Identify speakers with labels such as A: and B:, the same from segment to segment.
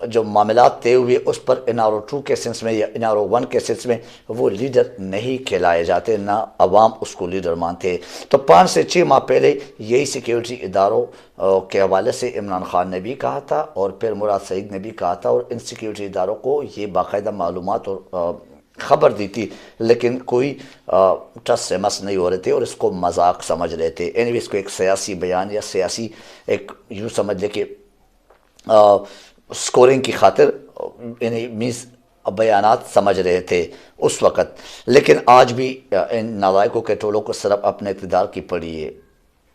A: جو معاملات طے ہوئے اس پر NRO2 کے سینس میں یا NRO1 کے سینس میں وہ لیڈر نہیں کھلائے جاتے، نہ عوام اس کو لیڈر مانتے۔ تو 5 سے 6 ماہ پہلے یہی سیکیورٹی اداروں کے حوالے سے عمران خان نے بھی کہا تھا اور پھر مراد سعید نے بھی کہا تھا، اور ان سیکیورٹی اداروں کو یہ باقاعدہ معلومات اور خبر دی تھی، لیکن کوئی ٹس سے مس نہیں ہو رہے تھے اور اس کو مذاق سمجھ رہے تھے۔ اینوی اس کو ایک سیاسی بیان یا سیاسی ایک یوں سمجھ لے کہ سکورنگ کی خاطر یعنی میز بیانات سمجھ رہے تھے اس وقت، لیکن آج بھی ان نالائقوں کے ٹولوں کو صرف اپنے اقتدار کی پڑی ہے۔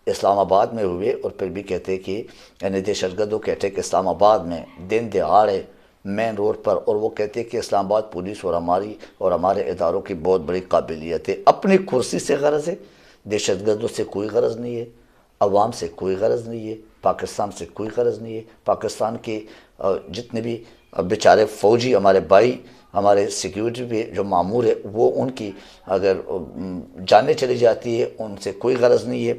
A: اسلام آباد میں ہوئے اور پھر بھی کہتے کہ یعنی دہشت گردوں کے اٹیک اسلام آباد میں دن دہاڑے مین روڈ پر، اور وہ کہتے کہ اسلام آباد پولیس اور ہمارے اداروں کی بہت بڑی قابلیت ہے۔ اپنی کرسی سے غرض ہے، دہشت گردوں سے کوئی غرض نہیں ہے، عوام سے کوئی غرض نہیں ہے، پاکستان سے کوئی غرض نہیں ہے۔ پاکستان کے جتنے بھی بیچارے فوجی ہمارے بھائی، ہمارے سیکیورٹی پہ جو مامور ہے، وہ ان کی اگر جانیں چلی جاتی ہے ان سے کوئی غرض نہیں ہے۔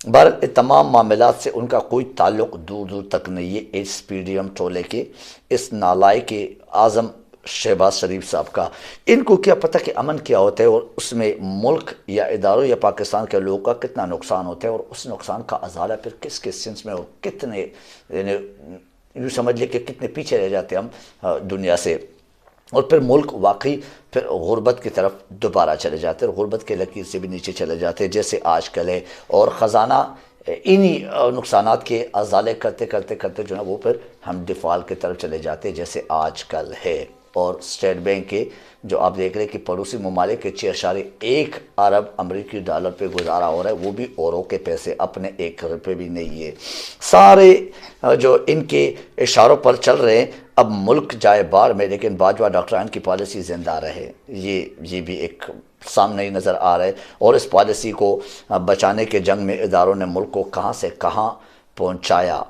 A: بہرحال تمام معاملات سے ان کا کوئی تعلق دور دور تک نہیں ہے اس PDM ٹولے کے، اس نالائق کے اعظم شہباز شریف صاحب کا۔ ان کو کیا پتہ کہ امن کیا ہوتا ہے اور اس میں ملک یا اداروں یا پاکستان کے لوگوں کا کتنا نقصان ہوتا ہے، اور اس نقصان کا ازالہ پھر کس کس سینس میں اور کتنے یعنی یوں سمجھ لے کہ کتنے پیچھے رہ جاتے ہم دنیا سے، اور پھر ملک واقعی پھر غربت کی طرف دوبارہ چلے جاتے ہیں اور غربت کے لکیر سے بھی نیچے چلے جاتے ہیں جیسے آج کل ہے، اور خزانہ انہی نقصانات کے ازالے کرتے کرتے کرتے جو ہے وہ پھر ہم ڈیفالٹ کی طرف چلے جاتے ہیں جیسے آج کل ہے۔ اور اسٹیٹ بینک کے جو آپ دیکھ رہے ہیں کہ پڑوسی ممالک کے 6.1 ارب امریکی ڈالر پہ گزارا ہو رہا ہے، وہ بھی اوروں کے پیسے، اپنے 1 روپے بھی نہیں ہے۔ سارے جو ان کے اشاروں پر چل رہے ہیں، اب ملک جائے بار میں لیکن باجوہ ڈاکٹران کی پالیسی زندہ رہے، یہ بھی ایک سامنے ہی نظر آ رہا ہے۔ اور اس پالیسی کو بچانے کے جنگ میں اداروں نے ملک کو کہاں سے کہاں پہنچایا۔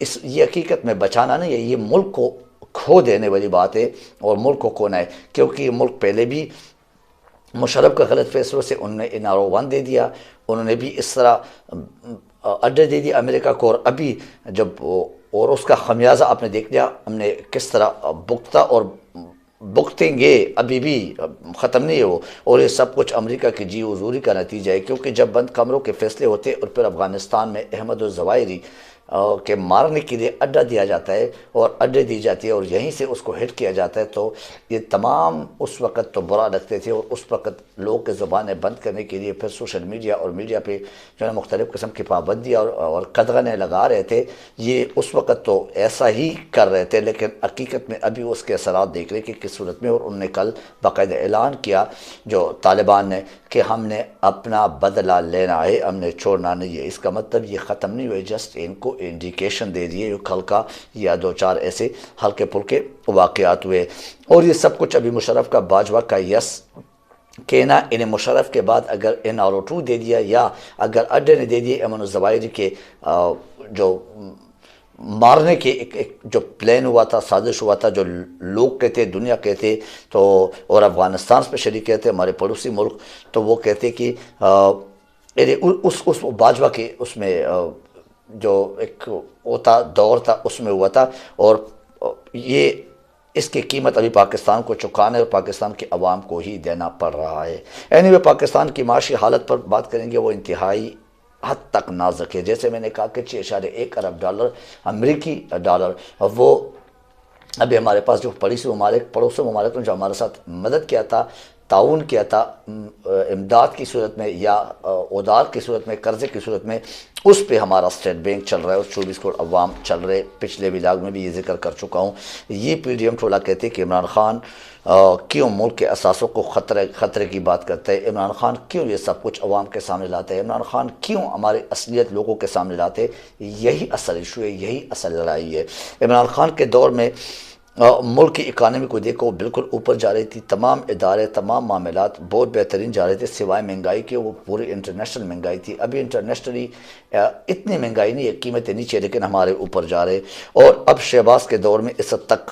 A: یہ حقیقت میں بچانا نہیں ہے، یہ ملک کو کھو دینے والی بات ہے، اور ملک کو کھونا ہے، کیونکہ یہ ملک پہلے بھی مشرف کا غلط فیصلوں سے انہوں نے NRO1 دے دیا، انہوں نے بھی اس طرح اڈے دے دیا امریکہ کو، اور ابھی جب اور اس کا خمیازہ آپ نے دیکھ لیا ہم نے کس طرح بھگتا اور بھگتیں گے، ابھی بھی ختم نہیں ہے وہ، اور یہ سب کچھ امریکہ کی جی حضوری کا نتیجہ ہے، کیونکہ جب بند کمروں کے فیصلے ہوتے اور پھر افغانستان میں احمد الظواہری کے مارنے کے لیے اڈا دیا جاتا ہے اور اڈے دی جاتی ہے اور یہیں سے اس کو ہٹ کیا جاتا ہے، تو یہ تمام اس وقت تو برا لگتے تھے، اور اس وقت لوگوں کے زبانیں بند کرنے کے لیے پھر سوشل میڈیا اور میڈیا پہ جو ہے مختلف قسم کی پابندیاں اور قدغنیں لگا رہے تھے، یہ اس وقت تو ایسا ہی کر رہے تھے، لیکن حقیقت میں ابھی اس کے اثرات دیکھ رہے کہ کس صورت میں، اور انہوں نے کل باقاعدہ اعلان کیا جو طالبان نے کہ ہم نے اپنا بدلہ لینا ہے، ہم نے چھوڑنا نہیں ہے۔ اس کا مطلب یہ ختم نہیں ہوئے، جسٹ ان کو انڈیکیشن دے دیے، کل کا یا 2-4 ایسے ہلکے پھلکے واقعات ہوئے، اور یہ سب کچھ ابھی مشرف کا باجوہ کا یس کہنا، انہیں مشرف کے بعد اگر NRO2 دے دیا یا اگر اڈے نے دے دیے ایمن الظواہری کے جو مارنے کے ایک جو پلان ہوا تھا، سازش ہوا تھا، جو لوگ کہتے دنیا کہتے تو، اور افغانستان پہ شریک کہتے ہمارے پڑوسی ملک، تو وہ کہتے کہ اس باجوہ کے اس میں جو ایک ہوتا دور تھا اس میں ہوا تھا، اور یہ اس کی قیمت ابھی پاکستان کو چکانا ہے اور پاکستان کے عوام کو ہی دینا پڑ رہا ہے۔ اینوے پاکستان کی معاشی حالت پر بات کریں گے، وہ انتہائی حد تک نازک ہے۔ جیسے میں نے کہا کہ 6.1 ارب ڈالر امریکی ڈالر، وہ ابھی ہمارے پاس جو پڑوسی ممالک نے جو ہمارے ساتھ مدد کیا تھا، تعاون کیا تھا امداد کی صورت میں یا ادار کی صورت میں، قرضے کی صورت میں، اس پہ ہمارا اسٹیٹ بینک چل رہا ہے اور 24 کروڑ عوام چل رہے۔ پچھلے ولاگ میں بھی یہ ذکر کر چکا ہوں۔ یہ PDM ٹولہ کہتے ہیں کہ عمران خان کیوں ملک کے اثاثوں کو خطرے کی بات کرتا ہے، عمران خان کیوں یہ سب کچھ عوام کے سامنے لاتا ہے، عمران خان کیوں ہمارے اصلیت لوگوں کے سامنے لاتے ہیں۔ یہی اصل ایشو ہے، یہی اصل لڑائی ہے۔ عمران خان کے دور میں ملک کی اکانومی کو دیکھو بالکل اوپر جا رہی تھی، تمام ادارے تمام معاملات بہت بہترین جا رہے تھے، سوائے مہنگائی کے، وہ پوری انٹرنیشنل مہنگائی تھی۔ ابھی انٹرنیشنلی اتنی مہنگائی نہیں ہے، قیمتیں نیچے لیکن ہمارے اوپر جا رہے، اور اب شہباز کے دور میں اس حد تک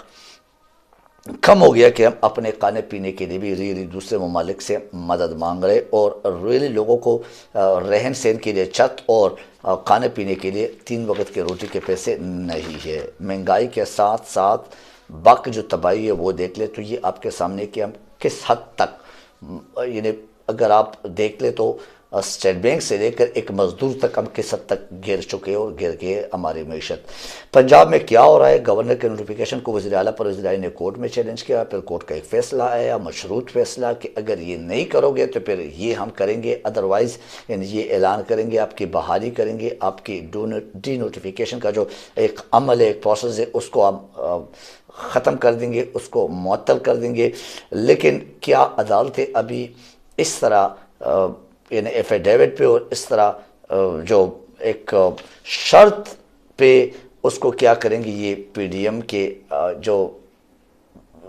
A: کم ہو گیا کہ ہم اپنے کھانے پینے کے لیے بھی دوسرے ممالک سے مدد مانگ رہے، اور ریلی لوگوں کو رہن سہن کے لیے چھت اور کھانے پینے کے لیے 3 وقت کے روٹی کے پیسے نہیں ہے۔ مہنگائی کے ساتھ ساتھ باقی جو تباہی ہے وہ دیکھ لیں تو یہ آپ کے سامنے کہ ہم کس حد تک، یعنی اگر آپ دیکھ لیں تو اسٹیٹ بینک سے لے کر ایک مزدور تک ہم کس حد تک گر چکے اور گر گئے ہماری معیشت۔ پنجاب میں کیا ہو رہا ہے؟ گورنر کے نوٹیفیکیشن کو وزیر اعلیٰ پرویز الہی نے کورٹ میں چیلنج کیا، پھر کورٹ کا ایک فیصلہ آیا، مشروط فیصلہ، کہ اگر یہ نہیں کرو گے تو پھر یہ ہم کریں گے، ادروائز یعنی یہ اعلان کریں گے، آپ کی بحالی کریں گے، آپ کی ڈی نوٹیفیکیشن کا جو ایک عمل ہے، ایک پروسیس ہے، اس کو ہم ختم کر دیں گے، اس کو معطل کر دیں گے۔ لیکن کیا عدالتیں ابھی اس طرح یعنی ایفیڈیوٹ پہ اور اس طرح جو ایک شرط پہ اس کو کیا کریں گی؟ یہ پی ڈی ایم کے جو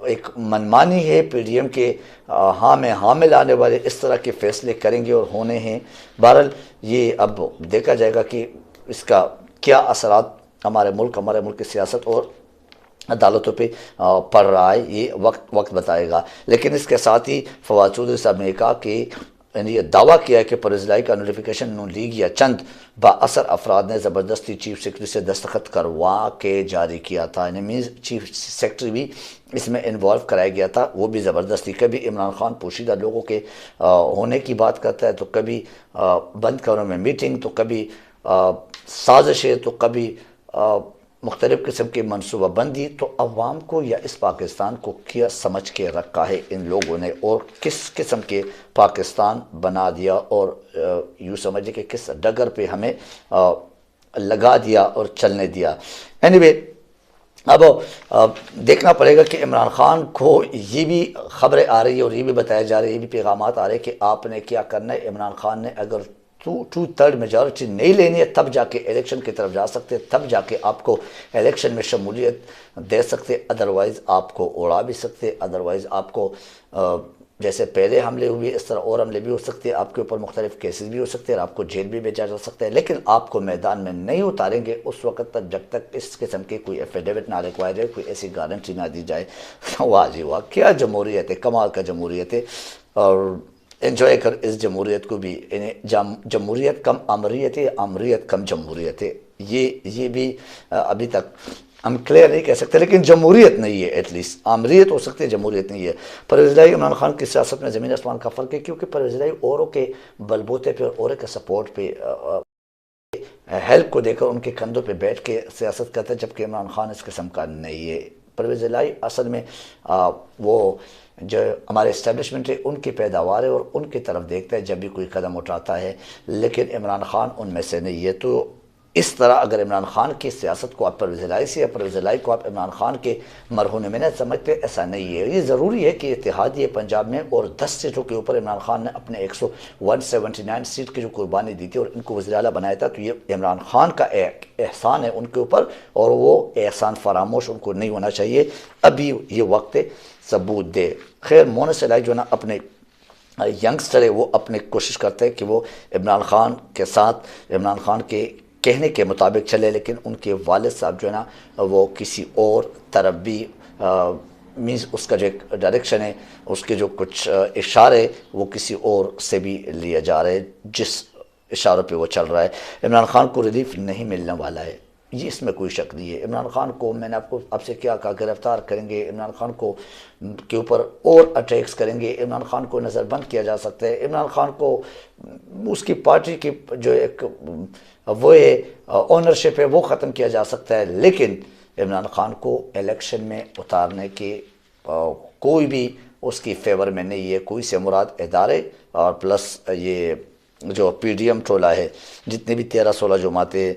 A: ایک منمانی ہے، پی ڈی ایم کے ہاں میں حامل آنے والے اس طرح کے فیصلے کریں گے اور ہونے ہیں۔ بہرحال یہ اب دیکھا جائے گا کہ اس کا کیا اثرات ہمارے ملک کی سیاست اور عدالتوں پہ پڑ رہا ہے، یہ وقت بتائے گا۔ لیکن اس کے ساتھ ہی فواد چودھری صاحب نے کہا کہ یعنی یہ دعویٰ کیا ہے کہ پرویز الہی کا نوٹیفیکیشن نون لیگ یا چند بااثر افراد نے زبردستی چیف سیکرٹری سے دستخط کروا کے جاری کیا تھا، یعنی مینز چیف سیکرٹری بھی اس میں انوالو کرایا گیا تھا، وہ بھی زبردستی۔ کبھی عمران خان پوشیدہ لوگوں کے ہونے کی بات کرتا ہے، تو کبھی بند کمروں میں میٹنگ، تو کبھی سازشیں، تو کبھی مختلف قسم کی منصوبہ بندی۔ تو عوام کو یا اس پاکستان کو کیا سمجھ کے رکھا ہے ان لوگوں نے، اور کس قسم کے پاکستان بنا دیا، اور یوں سمجھے کہ کس ڈگر پہ ہمیں لگا دیا اور چلنے دیا۔ اینی اب دیکھنا پڑے گا کہ عمران خان کو یہ بھی خبریں آ رہی ہے اور یہ بھی بتایا جا رہا ہے، یہ بھی پیغامات آ رہے ہیں کہ آپ نے کیا کرنا ہے۔ عمران خان نے اگر 2/3 میجورٹی نہیں لینی ہے تب جا کے الیکشن کی طرف جا سکتے، تب جا کے آپ کو الیکشن میں شمولیت دے سکتے، ادروائز آپ کو اڑا بھی سکتے، ادروائز آپ کو جیسے پہلے حملے ہوئے اس طرح اور حملے بھی ہو سکتے ہیں، آپ کے اوپر مختلف کیسز بھی ہو سکتے ہیں اور آپ کو جیل بھی بھیجا جا سکتا ہے۔ لیکن آپ کو میدان میں نہیں اتاریں گے اس وقت تک جب تک اس قسم کی کوئی ایفیڈیوٹ نہ لکھوایا جائے، کوئی ایسی گارنٹی نہ دی جائے۔ واہ جی واہ، کیا جمہوریت ہے، کمال کا جمہوریت ہے، اور انجوائے کر اس جمہوریت کو بھی۔ یعنی جمہوریت کم آمریت ہے، آمریت کم جمہوریت ہے، یہ بھی ابھی تک ہم کلیئر نہیں کہہ سکتے، لیکن جمہوریت نہیں ہے، ایٹ لیسٹ آمریت ہو سکتی ہے، جمہوریت نہیں ہے۔ پرویز الہی عمران خان کی سیاست میں زمین آسمان کا فرق ہے، کیونکہ پرویز الہی اوروں کے بلبوتے پہ اور اوروں کے سپورٹ پہ، ہیلپ کو دے کر ان کے کندھوں پہ بیٹھ کے سیاست کرتا ہے، جبکہ عمران خان اس قسم کا نہیں ہے۔ پرویز الہی اصل میں وہ جو ہمارے اسٹیبلشمنٹ ہے ان کی پیداوار ہے اور ان کی طرف دیکھتا ہے جب بھی کوئی قدم اٹھاتا ہے، لیکن عمران خان ان میں سے نہیں ہے۔ تو اس طرح اگر عمران خان کی سیاست کو آپ پرویز الہی سے یا پرویز الہی کو آپ عمران خان کے مرہون منت سمجھتے، ایسا نہیں ہے۔ یہ ضروری ہے کہ اتحادیہ پنجاب میں اور 10 سیٹوں کے اوپر عمران خان نے اپنے 179 سیٹ کی جو قربانی دی تھی اور ان کو وزیر اعلیٰ بنایا تھا، تو یہ عمران خان کا ایک احسان ہے ان کے اوپر، اور وہ احسان فراموش ان کو نہیں ہونا چاہیے۔ ابھی یہ وقت ثبوت دے۔ خیر مونس الہی جو نا اپنے ینگسٹر ہے، وہ اپنے کوشش کرتے ہیں کہ وہ عمران خان کے ساتھ عمران خان کے کہنے کے مطابق چلے، لیکن ان کے والد صاحب جو ہے نا وہ کسی اور طرف بھی مینز اس کا جو ایک ڈائریکشن ہے، اس کے جو کچھ اشارے وہ کسی اور سے بھی لیے جا رہے ہیں، جس اشاروں پہ وہ چل رہا ہے۔ عمران خان کو ریلیف نہیں ملنے والا ہے، یہ اس میں کوئی شک نہیں ہے۔ عمران خان کو میں نے آپ سے کیا کہا، گرفتار کریں گے، عمران خان کو کے اوپر اور اٹیکس کریں گے، عمران خان کو نظر بند کیا جا سکتا ہے، عمران خان کو اس کی پارٹی کی جو ایک وہ اونرشپ ہے وہ ختم کیا جا سکتا ہے، لیکن عمران خان کو الیکشن میں اتارنے کے کوئی بھی اس کی فیور میں نہیں ہے۔ کوئی سے مراد ادارے اور پلس یہ جو پی ڈی ایم ٹولہ ہے، جتنے بھی 13-16 جماعتیں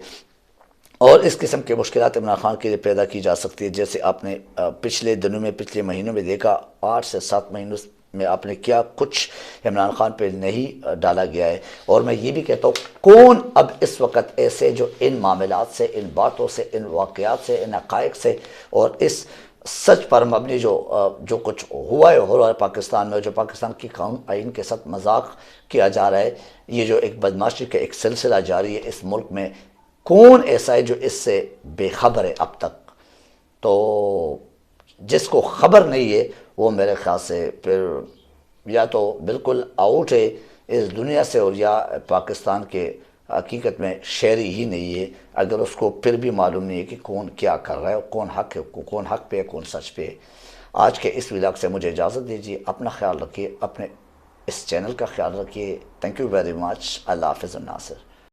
A: اور اس قسم کے مشکلات عمران خان کے لیے پیدا کی جا سکتی ہے، جیسے آپ نے پچھلے دنوں میں پچھلے مہینوں میں دیکھا، 8 سے 7 مہینوں میں آپ نے کیا کچھ عمران خان پہ نہیں ڈالا گیا ہے۔ اور میں یہ بھی کہتا ہوں، کون اب اس وقت ایسے جو ان معاملات سے، ان باتوں سے، ان واقعات سے، ان حقائق سے اور اس سچ پر مبنی جو کچھ ہوا ہے ہو رہا ہے پاکستان میں، جو پاکستان کی قانون آئین کے ساتھ مذاق کیا جا رہا ہے، یہ جو ایک بدماشی کا ایک سلسلہ جاری ہے اس ملک میں، کون ایسا ہے جو اس سے بے خبر ہے اب تک؟ تو جس کو خبر نہیں ہے وہ میرے خیال سے پھر یا تو بالکل آؤٹ ہے اس دنیا سے، اور یا پاکستان کے حقیقت میں شہری ہی نہیں ہے، اگر اس کو پھر بھی معلوم نہیں ہے کہ کون کیا کر رہا ہے، کون حق پہ ہے، کون سچ پہ ہے۔ آج کے اس ولاگ سے مجھے اجازت دیجیے، اپنا خیال رکھیے، اپنے اس چینل کا خیال رکھیے۔ Thank you very much. اللہ حافظ الناصر۔